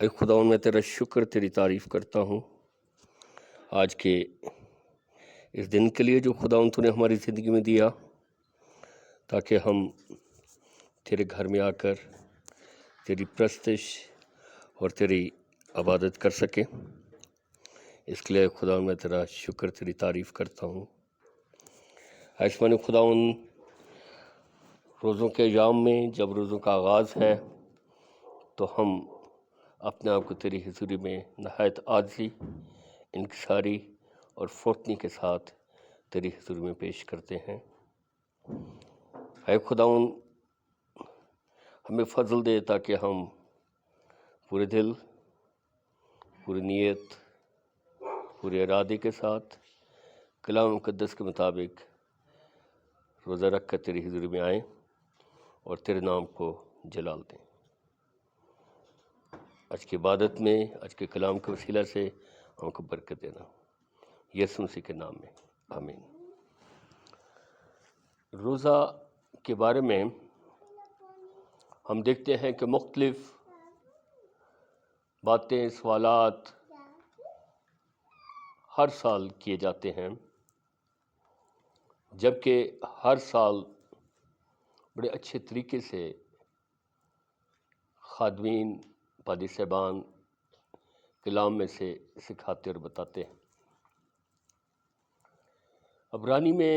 اے خداوند میں تیرا شکر تیری تعریف کرتا ہوں آج کے اس دن کے لیے جو خداوند تو نے ہماری زندگی میں دیا تاکہ ہم تیرے گھر میں آ کر تیری پرستش اور تیری عبادت کر سکیں۔ اس کے لیے خداوند میں تیرا شکر تیری تعریف کرتا ہوں۔ عیشمان خداوند، روزوں کے ایام میں جب روزوں کا آغاز ہے تو ہم اپنے آپ کو تیری حضوری میں نہایت عاجزی، انکساری اور فوتنی کے ساتھ تیری حضوری میں پیش کرتے ہیں۔ اے خداوند، ہمیں فضل دے تاکہ ہم پورے دل، پوری نیت، پورے ارادے کے ساتھ کلام مقدس کے مطابق روزہ رکھ کر تیری حضوری میں آئیں اور تیرے نام کو جلال دیں۔ آج کی عبادت میں، آج کے کلام کے وسیلہ سے ہم کو برکت دینا، یسوع مسیح کے نام میں آمین۔ روزہ کے بارے میں ہم دیکھتے ہیں کہ مختلف باتیں، سوالات ہر سال کیے جاتے ہیں، جبکہ ہر سال بڑے اچھے طریقے سے خادمین، پادری صاحبان کلام میں سے سکھاتے اور بتاتے ہیں۔ عبرانی میں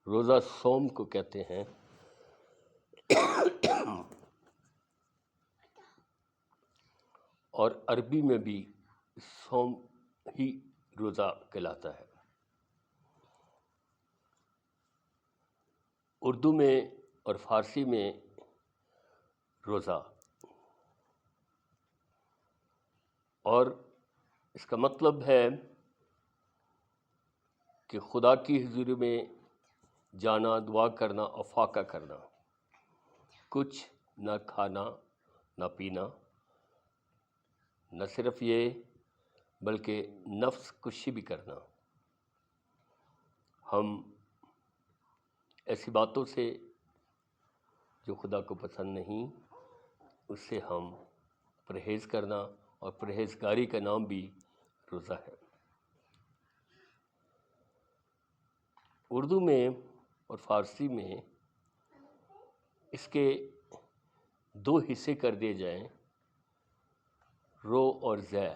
روزہ صوم کو کہتے ہیں، اور عربی میں بھی صوم ہی روزہ کہلاتا ہے۔ اردو میں اور فارسی میں روزہ، اور اس کا مطلب ہے کہ خدا کی حضوری میں جانا، دعا کرنا اور فاقہ کرنا، کچھ نہ کھانا نہ پینا، نہ صرف یہ بلکہ نفس کشی بھی کرنا۔ ہم ایسی باتوں سے جو خدا کو پسند نہیں، اس سے ہم پرہیز کرنا، اور پرہیزگاری کا نام بھی روزہ ہے۔ اردو میں اور فارسی میں اس کے دو حصے کر دیے جائیں، رو اور زے،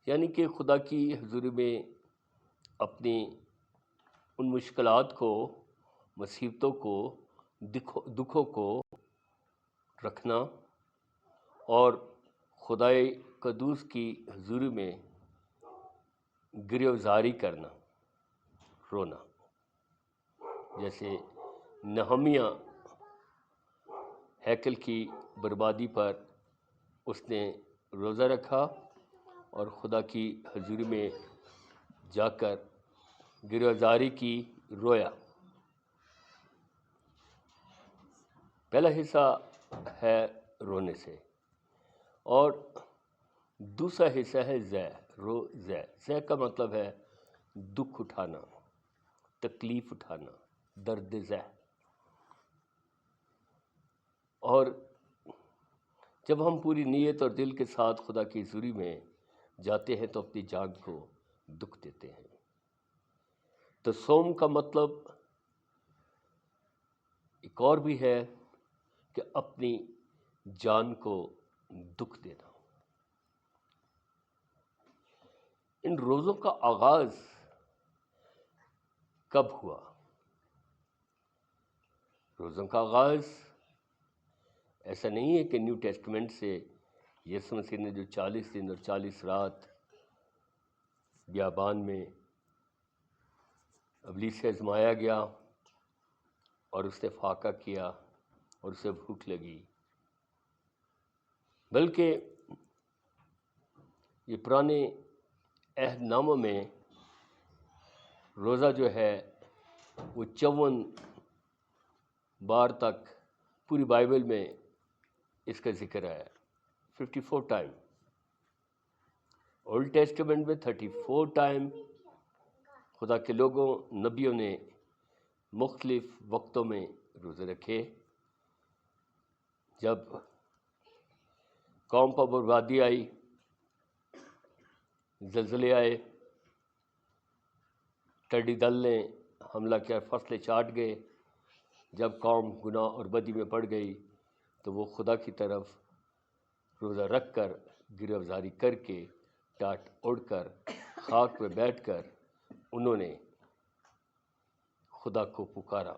یعنی کہ خدا کی حضوری میں اپنی ان مشکلات کو، مصیبتوں کو، دکھوں کو رکھنا، اور خدائے قدوس کی حضوری میں گریہزاری کرنا، رونا۔ جیسے نہمیہ ہیکل کی بربادی پر اس نے روزہ رکھا اور خدا کی حضوری میں جا کر گریہزاری کی، رویا۔ پہلا حصہ ہے رونے سے، اور دوسرا حصہ ہے زے، رو زے۔ زے کا مطلب ہے دکھ اٹھانا، تکلیف اٹھانا، درد زے۔ اور جب ہم پوری نیت اور دل کے ساتھ خدا کی حضوری میں جاتے ہیں تو اپنی جان کو دکھ دیتے ہیں۔ تو صوم کا مطلب ایک اور بھی ہے کہ اپنی جان کو دکھ دینا۔ ان روزوں کا آغاز کب ہوا؟ روزوں کا آغاز ایسا نہیں ہے کہ نیو ٹیسٹمنٹ سے یسوع مسیح نے جو 40 دن اور 40 رات بیابان میں ابلیس سے آزمایا گیا اور اس نے فاقہ کیا اور اسے بھوک لگی، بلکہ یہ پرانے عہد ناموں میں روزہ جو ہے وہ 54 بار تک پوری بائبل میں اس کا ذکر ہے، 54 ٹائم۔ اولڈ ٹیسٹمنٹ میں 34 ٹائم خدا کے لوگوں، نبیوں نے مختلف وقتوں میں روزے رکھے، جب قوم پر بربادی آئی، زلزلے آئے، ٹڈی دل نے حملہ کیا، فصلیں چاٹ گئے، جب قوم گناہ اور بدی میں پڑ گئی تو وہ خدا کی طرف روزہ رکھ کر، گریبانزاری کر کے، ٹاٹ اوڑھ کر، خاک میں بیٹھ کر انہوں نے خدا کو پکارا۔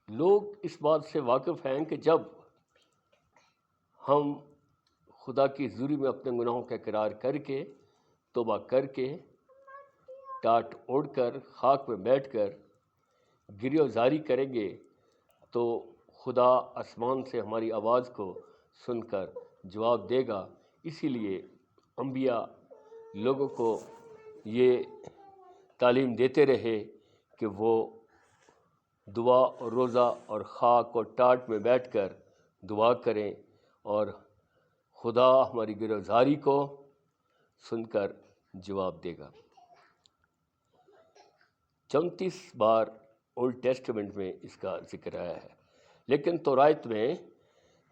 لوگ اس بات سے واقف ہیں کہ جب ہم خدا کی حضوری میں اپنے گناہوں کا اقرار کر کے، توبہ کر کے، ٹاٹ اوڑھ کر، خاک میں بیٹھ کر گریبانزاری کریں گے تو خدا آسمان سے ہماری آواز کو سن کر جواب دے گا۔ اسی لیے انبیاء لوگوں کو یہ تعلیم دیتے رہے کہ وہ دعا اور روزہ اور خاک اور ٹاٹ میں بیٹھ کر دعا کریں اور خدا ہماری گریبانزاری کو سن کر جواب دے گا۔ 34 بار اولڈ ٹیسٹمنٹ میں اس کا ذکر آیا ہے، لیکن تورات میں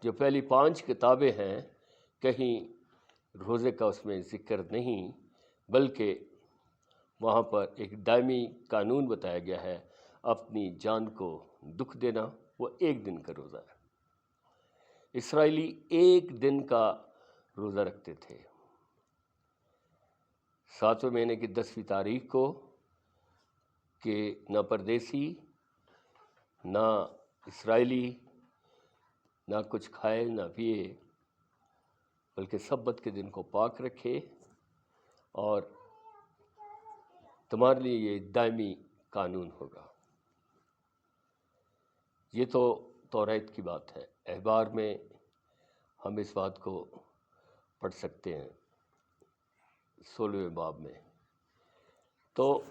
جو پہلی 5 کتابیں ہیں کہیں روزے کا اس میں ذکر نہیں، بلکہ وہاں پر ایک دائمی قانون بتایا گیا ہے، اپنی جان کو دکھ دینا، وہ 1 دن کا روزہ ہے۔ اسرائیلی 1 دن کا روزہ رکھتے تھے، 7ویں مہینے کی 10ویں تاریخ کو، کہ نہ پردیسی نہ اسرائیلی نہ کچھ کھائے نہ پیے، بلکہ سبت کے دن کو پاک رکھے، اور تمہارے لیے یہ دائمی قانون ہوگا۔ یہ تو تورات کی بات ہے۔ اخبار میں ہم اس بات کو پڑھ سکتے ہیں 16ویں باب میں۔ تو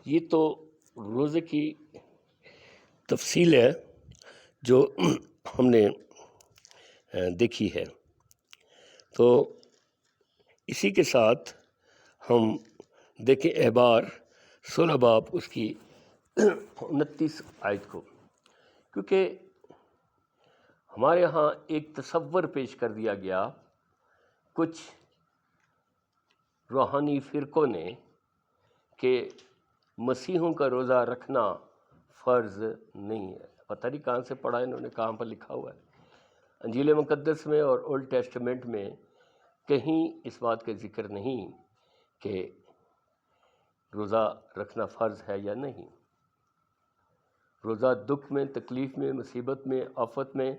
یہ تو روزے کی تفصیل ہے جو ہم نے دیکھی ہے۔ تو اسی کے ساتھ ہم دیکھیں اخبار 16 باب اس کی 29 آیت کو، کیونکہ ہمارے ہاں ایک تصور پیش کر دیا گیا کچھ روحانی فرقوں نے کہ مسیحوں کا روزہ رکھنا فرض نہیں ہے۔ پتہ نہیں کہاں سے پڑھا انہوں نے، کہاں پر لکھا ہوا ہے۔ انجیل مقدس میں اور اولڈ ٹیسٹمنٹ میں کہیں اس بات کا ذکر نہیں کہ روزہ رکھنا فرض ہے یا نہیں۔ روزہ دکھ میں، تکلیف میں، مصیبت میں، آفت میں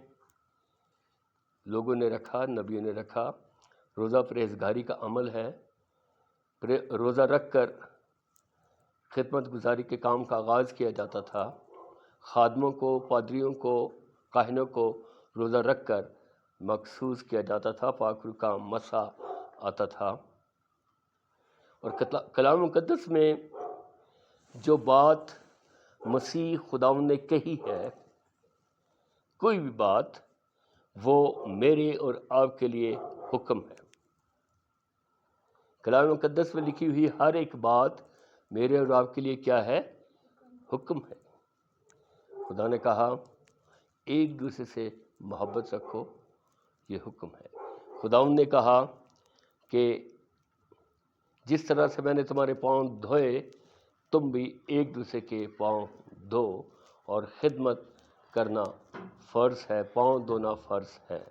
لوگوں نے رکھا، نبیوں نے رکھا۔ روزہ پرہیزگاری کا عمل ہے۔ روزہ رکھ کر خدمت گزاری کے کام کا آغاز کیا جاتا تھا۔ خادموں کو، پادریوں کو، کاہنوں کو روزہ رکھ کر مخصوص کیا جاتا تھا، پاک روح کا مسح آتا تھا۔ اور کلام مقدس میں جو بات مسیح خداوند نے کہی ہے، کوئی بھی بات، وہ میرے اور آپ کے لیے حکم ہے۔ کلام مقدس میں لکھی ہوئی ہر ایک بات میرے اور آپ کے لیے کیا ہے؟ حکم ہے۔ خدا نے کہا ایک دوسرے سے محبت رکھو، یہ حکم ہے۔ خداوند نے کہا کہ جس طرح سے میں نے تمہارے پاؤں دھوئے، تم بھی ایک دوسرے کے پاؤں دھو، اور خدمت کرنا فرض ہے، پاؤں دھونا فرض ہے۔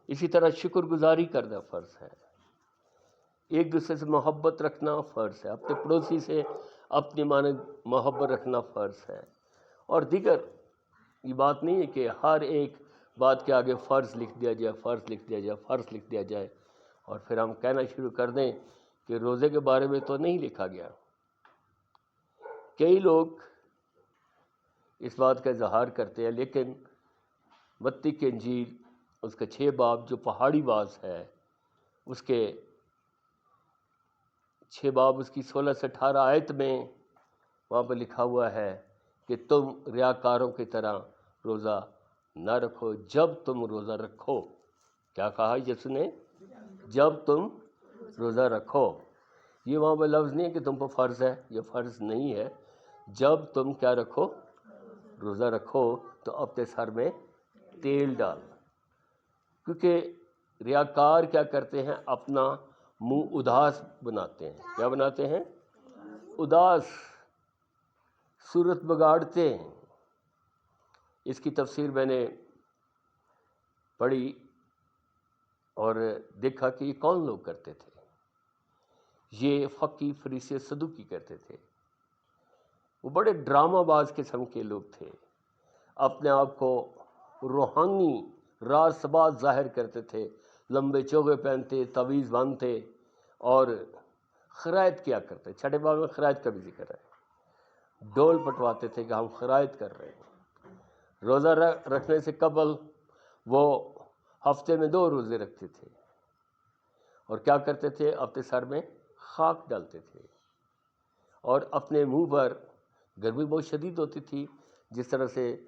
اسی طرح شکر گزاری کرنا فرض ہے، ایک دوسرے سے محبت رکھنا فرض ہے، اپنے پڑوسی سے اپنی مانند محبت رکھنا فرض ہے۔ اور دیگر یہ بات نہیں ہے کہ ہر ایک بات کے آگے فرض لکھ دیا جائے، فرض لکھ دیا جائے، فرض لکھ دیا جائے، اور پھر ہم کہنا شروع کر دیں کہ روزے کے بارے میں تو نہیں لکھا گیا۔ کئی لوگ اس بات کا اظہار کرتے ہیں، لیکن متی کی انجیل اس کے 6 باب جو پہاڑی باز ہے، اس کے 6 باب اس کی 16 سے 18 آیت میں وہاں پر لکھا ہوا ہے کہ تم ریاکاروں کی طرح روزہ نہ رکھو۔ جب تم روزہ رکھو، کیا کہا یسوع نے؟ جب تم روزہ رکھو۔ یہ وہاں پہ لفظ نہیں ہے کہ تم پر فرض ہے، یہ فرض نہیں ہے۔ جب تم کیا رکھو؟ روزہ رکھو تو اپنے سر میں تیل ڈال، کیونکہ ریاکار کیا کرتے ہیں، اپنا منہ اداس بناتے ہیں۔ کیا بناتے ہیں؟ اداس، صورت بگاڑتے ہیں۔ اس کی تفسیر میں نے پڑھی اور دیکھا کہ یہ کون لوگ کرتے تھے۔ یہ فقی، فریسی، صدوقی کرتے تھے۔ وہ بڑے ڈرامہ باز قسم کے لوگ تھے، اپنے آپ کو روحانی راز باز ظاہر کرتے تھے، لمبے چوغے پہنتے، تعویذ باندھتے اور خرائط کیا کرتے۔ چھٹے باب میں خرائط کا بھی ذکر ہے، ڈول پٹواتے تھے کہ ہم خرائط کر رہے ہیں۔ روزہ رکھنے سے قبل وہ ہفتے میں 2 روزے رکھتے تھے، اور کیا کرتے تھے، اپنے سر میں خاک ڈالتے تھے، اور اپنے منہ پر، گرمی بہت شدید ہوتی تھی، جس طرح سے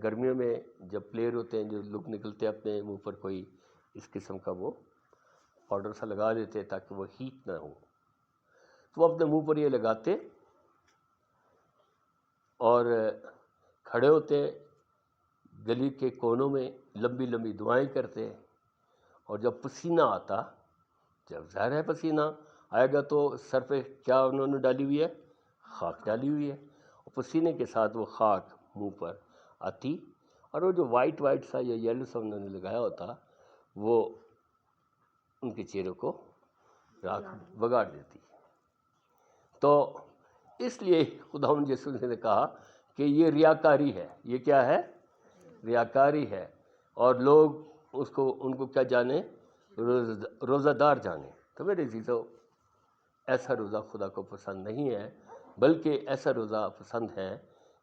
گرمیوں میں جب پلیئر ہوتے ہیں جو لوگ نکلتے ہیں اپنے منہ پر کوئی اس قسم کا وہ پاؤڈر سا لگا دیتے تاکہ وہ ہیٹ نہ ہو، تو وہ اپنے منہ پر یہ لگاتے اور کھڑے ہوتے، گلی کے کونوں میں لمبی لمبی دعائیں کرتے، اور جب پسینہ آتا، جب ظاہر ہے پسینہ آئے گا تو سر پہ کیا انہوں نے ڈالی ہوئی ہے، خاک ڈالی ہوئی ہے، اور پسینے کے ساتھ وہ خاک منہ پر آتی، اور وہ جو وائٹ وائٹ سا یا یلو سا انہوں نے لگایا ہوتا وہ ان کے چہرے کو راکھ بگاڑ دیتی۔ تو اس لیے خداوند یسوع نے کہا کہ یہ ریاکاری ہے۔ یہ کیا ہے؟ ریاکاری ہے، اور لوگ اس کو، ان کو کیا جانے، روزہ دار جانے۔ تو میرے عزیزو، ایسا روزہ خدا کو پسند نہیں ہے، بلکہ ایسا روزہ پسند ہے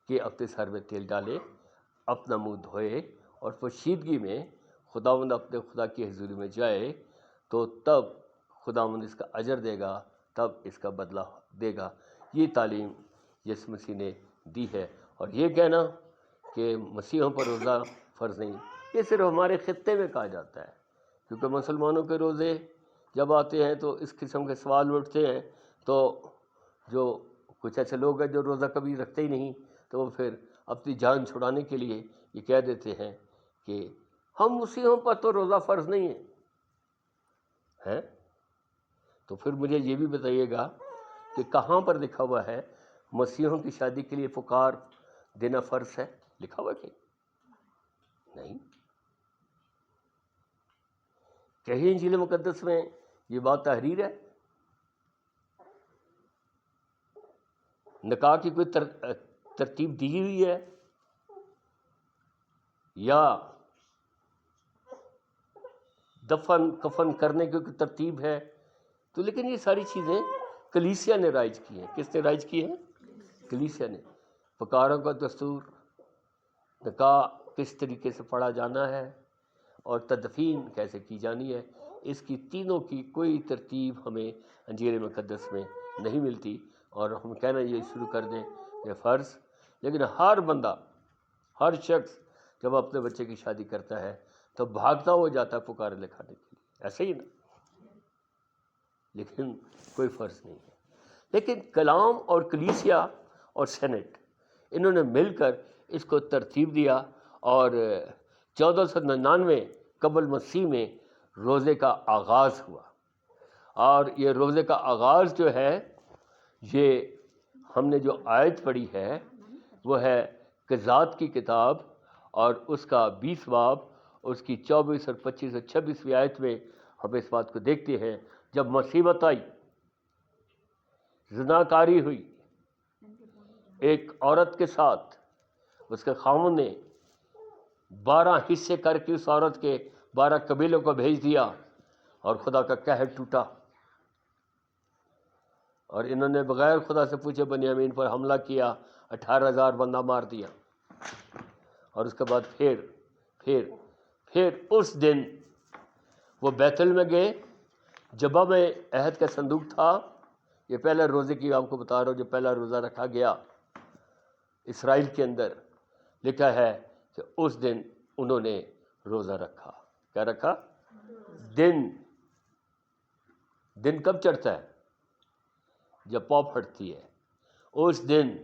کہ اپنے سر میں تیل ڈالے، اپنا منہ دھوئے، اور پوشیدگی میں خداوند اپنے خدا کی حضوری میں جائے، تو تب خداوند اس کا اجر دے گا، تب اس کا بدلہ دے گا۔ یہ تعلیم یسوع مسیح نے دی ہے۔ اور یہ کہنا کہ مسیحوں پر روزہ فرض نہیں، یہ صرف ہمارے خطے میں کہا جاتا ہے، کیونکہ مسلمانوں کے روزے جب آتے ہیں تو اس قسم کے سوال اٹھتے ہیں، تو جو کچھ ایسے لوگ ہیں جو روزہ کبھی رکھتے ہی نہیں، تو وہ پھر اپنی جان چھڑانے کے لیے یہ کہہ دیتے ہیں کہ ہم مسیحوں پر تو روزہ فرض نہیں ہے۔ تو پھر مجھے یہ بھی بتائیے گا کہ کہاں پر لکھا ہوا ہے مسیحوں کی شادی کے لیے پکار دینا فرض ہے؟ لکھا ہوا کہ نہیں؟ کہیں انجیل مقدس میں یہ بات تحریر ہے؟ نکاح کی کوئی ترتیب دی ہوئی ہے، یا دفن کفن کرنے کی کوئی ترتیب ہے؟ تو لیکن یہ ساری چیزیں کلیسیا نے رائج کی ہیں۔ کس نے رائج کی ہیں؟ کلیسیا نے۔ پکاروں کا دستور، نکاح کس طریقے سے پڑھا جانا ہے، اور تدفین کیسے کی جانی ہے، اس کی تینوں کی کوئی ترتیب ہمیں انجیل مقدس میں نہیں ملتی، اور ہم کہنا یہ شروع کر دیں یہ فرض۔ لیکن ہر بندہ، ہر شخص جب اپنے بچے کی شادی کرتا ہے تو بھاگتا ہو جاتا ہے پکارے لکھانے کے لیے، ایسے ہی نا؟ لیکن کوئی فرض نہیں ہے۔ لیکن کلام اور کلیسیا اور سینٹ، انہوں نے مل کر اس کو ترتیب دیا، اور 1499 قبل مسیح میں روزے کا آغاز ہوا۔ اور یہ روزے کا آغاز جو ہے، یہ ہم نے جو آیت پڑھی ہے وہ ہے قضات کی کتاب، اور اس کا 20 باب، اس کی 24 اور 25 اور 26ویں آیت میں ہم اس بات کو دیکھتے ہیں۔ جب مصیبت آئی، زناکاری ہوئی ایک عورت کے ساتھ، اس کے خاوند نے 12 حصے کر کے اس عورت کے 12 قبیلوں کو بھیج دیا، اور خدا کا قہر ٹوٹا، اور انہوں نے بغیر خدا سے پوچھے بنیامین پر حملہ کیا، 18,000 بندہ مار دیا۔ اور اس کے بعد پھر اس دن وہ بیت ال میں گئے، جبہ میں عہد کا صندوق تھا۔ یہ پہلا روزے کی آپ کو بتا رہا ہوں، جو پہلا روزہ رکھا گیا اسرائیل کے اندر، لکھا ہے کہ اس دن انہوں نے روزہ رکھا۔ کیا رکھا؟ دن کب چڑھتا ہے؟ جب پاؤں پھٹتی ہے، اس دن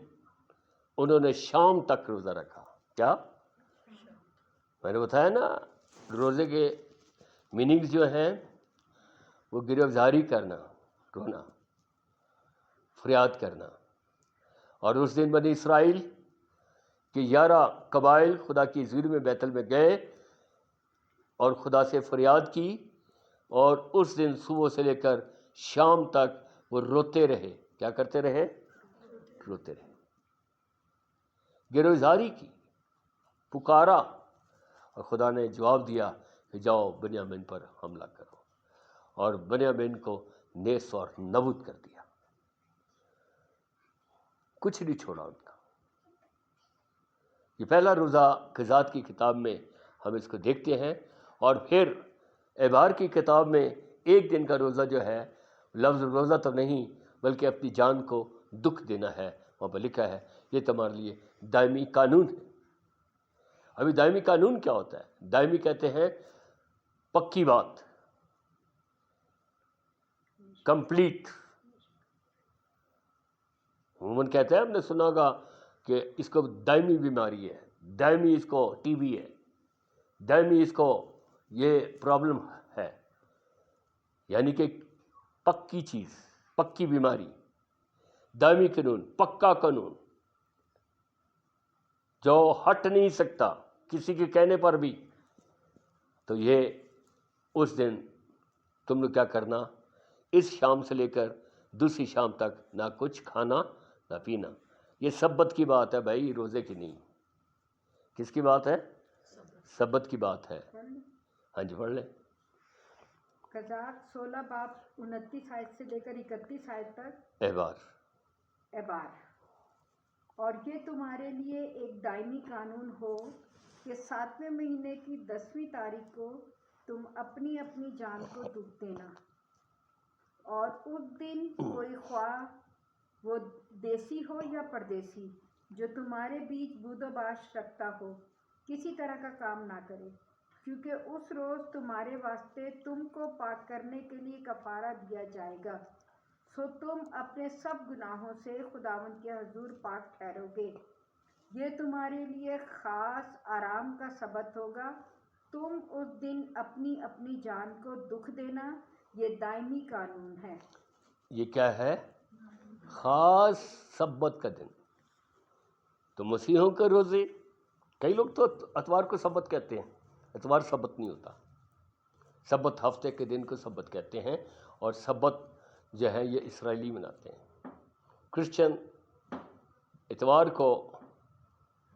انہوں نے شام تک روزہ رکھا. کیا میں نے بتایا نا، روزے کے میننگز جو ہیں وہ گریزاری کرنا، رونا، فریاد کرنا. اور اس دن بنی اسرائیل کے 11 قبائل خدا کی حضوری میں بیت ال میں گئے اور خدا سے فریاد کی، اور اس دن صبح سے لے کر شام تک وہ روتے رہے. کیا کرتے رہے؟ روتے رہے، گریزاری کی، پکارا، اور خدا نے جواب دیا کہ جاؤ بنیامین پر حملہ کرو، اور بنیامین کو نیست اور نبود کر دیا، کچھ نہیں چھوڑا ان کا. یہ پہلا روزہ قضات کی کتاب میں ہم اس کو دیکھتے ہیں. اور پھر احبار کی کتاب میں ایک دن کا روزہ جو ہے، لفظ روزہ تو نہیں بلکہ اپنی جان کو دکھ دینا ہے، وہاں پر لکھا ہے یہ تمہارے لیے دائمی قانون ہے. ابھی دائمی قانون کیا ہوتا ہے؟ دائمی کہتے ہیں پکی بات، کمپلیٹ. عموماً کہتے ہیں، ہم نے سنا ہوگا کہ اس کو دائمی بیماری ہے، دائمی اس کو ٹی بی ہے، دائمی اس کو یہ پرابلم ہے. یعنی کہ پکی چیز، پکی بیماری، دائمی قانون، پکا قانون جو ہٹ نہیں سکتا کسی کے کہنے پر بھی. تو یہ اس دن تم نے کیا کرنا، اس شام سے لے کر دوسری شام تک نہ کچھ کھانا نہ پینا. یہ سبت کی بات ہے بھائی، روزے کی نہیں. کس کی بات ہے؟ سبت کی بات ہے. ہاں جی پڑھ لیں. قضات 16 باب 29 آیت سے لے کر 31 آیت تک. احبار. اور یہ تمہارے لیے ایک دائمی قانون ہو کہ 7ویں مہینے کی 10ویں تاریخ کو تم اپنی اپنی جان کو دکھ دینا، اور اس دن کوئی خواہ وہ دیسی ہو یا پردیسی جو تمہارے بیچ بود و باش رکھتا ہو کسی طرح کا کام نہ کرے، کیونکہ اس روز تمہارے واسطے تم کو پاک کرنے کے لیے کفارہ دیا جائے گا. سو تم اپنے سب گناہوں سے خداوند کے حضور پاک ٹھہرو گے. یہ تمہارے لیے خاص آرام کا سبت ہوگا. تم اس دن اپنی اپنی جان کو دکھ دینا. یہ دائمی قانون ہے. یہ کیا ہے؟ خاص سبت کا دن. تو مسیحوں کے روزے، کئی لوگ تو اتوار کو سبت کہتے ہیں، اتوار سبت نہیں ہوتا. سبت ہفتے کے دن کو سبت کہتے ہیں، اور سبت جو ہے یہ اسرائیلی مناتے ہیں. کرسچن اتوار کو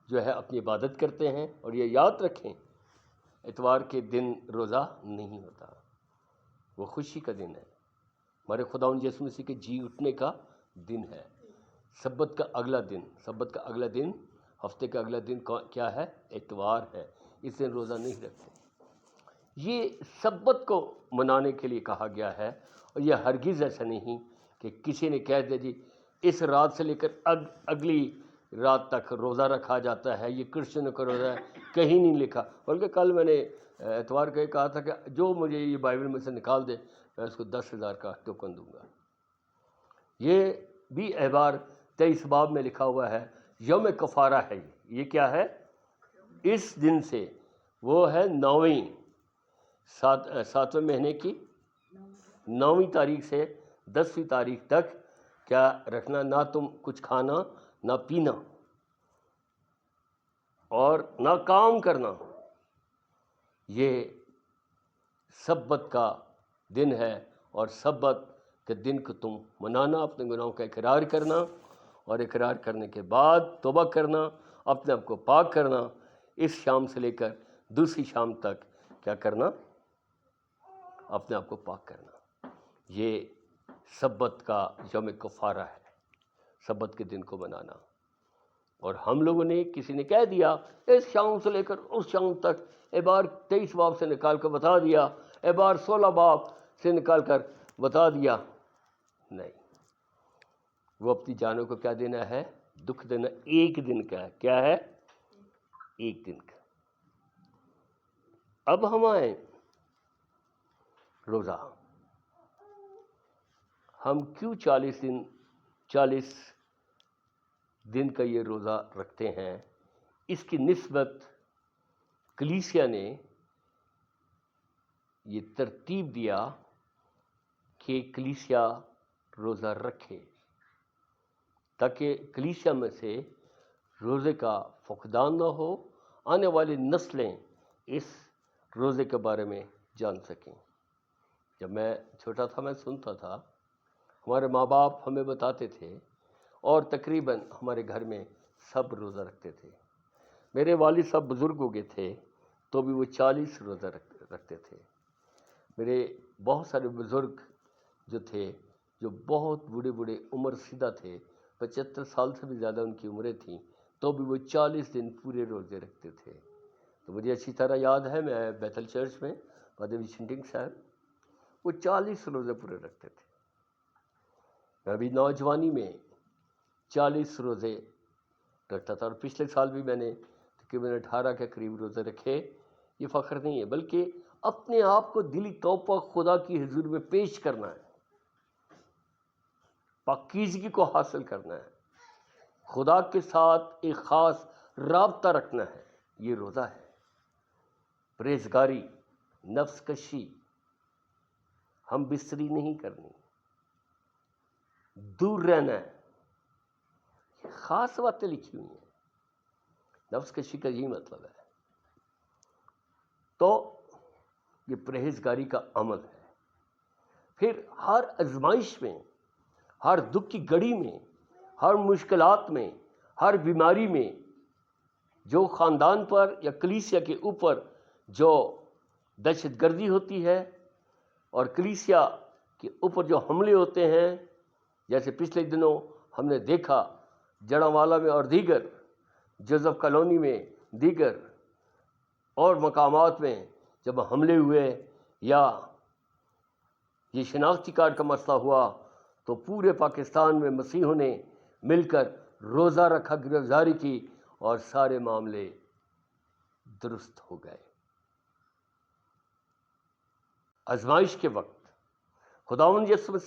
جو ہے اپنی عبادت کرتے ہیں. اور یہ یاد رکھیں، اتوار کے دن روزہ نہیں ہوتا، وہ خوشی کا دن ہے، ہمارے خداوند یسوع مسیح کے جی اٹھنے کا دن ہے. سبت کا اگلا دن، سبت کا اگلا دن، ہفتے کا اگلا دن کیا ہے؟ اتوار ہے. اس دن روزہ نہیں رکھتے. یہ سبت کو منانے کے لیے کہا گیا ہے. اور یہ ہرگز ایسا نہیں کہ کسی نے کہہ دیا جی اس رات سے لے کر اگلی رات تک روزہ رکھا جاتا ہے، یہ کرسچنوں کا روزہ ہے. کہیں نہیں لکھا. بلکہ کل میں نے اتوار کو یہ کہا تھا کہ جو مجھے یہ بائبل میں سے نکال دے میں اس کو 10,000 کا ٹوکن دوں گا. یہ بھی احبار 23 باب میں لکھا ہوا ہے، یوم کفارہ ہے. یہ کیا ہے؟ اس دن سے، وہ ہے 7ویں مہینے کی 9ویں تاریخ سے 10ویں تاریخ تک کیا رکھنا، نہ تم کچھ کھانا نہ پینا اور نہ کام کرنا. یہ سبت کا دن ہے، اور سبت کے دن کو تم منانا، اپنے گناہوں کا اقرار کرنا، اور اقرار کرنے کے بعد توبہ کرنا، اپنے آپ کو پاک کرنا. اس شام سے لے کر دوسری شام تک کیا کرنا؟ اپنے آپ کو پاک کرنا. یہ سبت کا یوم کفارہ ہے، سبت کے دن کو منانا. اور ہم لوگوں نے، کسی نے کہہ دیا اس شام سے لے کر اس شام تک، احبار 23 باب سے نکال کر بتا دیا، احبار 16 باب سے نکال کر بتا دیا. نہیں، وہ اپنی جانوں کو کیا دینا ہے؟ دکھ دینا. ایک دن کا ہے. کیا ہے؟ ایک دن کا. اب ہم آئیں روزہ. ہم کیوں 40 دن 40 دن کا یہ روزہ رکھتے ہیں، اس کی نسبت کلیسیا نے یہ ترتیب دیا کہ کلیسیا روزہ رکھے، تاکہ کلیسیا میں سے روزے کا فقدان نہ ہو، آنے والی نسلیں اس روزے کے بارے میں جان سکیں۔ جب میں چھوٹا تھا میں سنتا تھا، ہمارے ماں باپ ہمیں بتاتے تھے، اور تقریباً ہمارے گھر میں سب روزہ رکھتے تھے۔ میرے والد صاحب بزرگ ہو گئے تھے تو بھی وہ 40 روزہ رکھتے تھے۔ میرے بہت سارے بزرگ جو تھے، جو بہت بوڑھے عمر سیدھا تھے، 75 سال سے بھی زیادہ ان کی عمریں تھیں، تو بھی وہ 40 دن پورے روزے رکھتے تھے۔ تو مجھے اچھی طرح یاد ہے، میں بیتل چرچ میں پادری شنٹنگ صاحب، وہ 40 روزے پورے رکھتے تھے۔ میں ابھی نوجوانی میں 40 روزے رکھتا تھا، اور پچھلے سال بھی میں نے تقریباً 18 کے قریب روزے رکھے۔ یہ فخر نہیں ہے، بلکہ اپنے آپ کو دلی طور پر خدا کی حضور میں پیش کرنا ہے، پاکیزگی کو حاصل کرنا ہے، خدا کے ساتھ ایک خاص رابطہ رکھنا ہے۔ یہ روزہ ہے۔ پرہیزگاری، نفس کشی، ہم بستری نہیں کرنی، دور رہنا ہے، خاص باتیں لکھی ہوئی ہیں۔ نفس کشی کا یہی مطلب ہے۔ تو یہ پرہیزگاری کا عمل ہے۔ پھر ہر آزمائش میں، ہر دکھ کی گھڑی میں، ہر مشکلات میں، ہر بیماری میں، جو خاندان پر یا کلیسیا کے اوپر جو دہشت گردی ہوتی ہے، اور کلیسیا کے اوپر جو حملے ہوتے ہیں، جیسے پچھلے دنوں ہم نے دیکھا جڑاوالا میں اور دیگر جوزف کالونی میں، دیگر اور مقامات میں جب حملے ہوئے یا یہ شناختی کارڈ کا مسئلہ ہوا، تو پورے پاکستان میں مسیحوں نے مل کر روزہ رکھا، گرفتاری کی، اور سارے معاملے درست ہو گئے۔ آزمائش کے وقت خداوند یسوع مسیح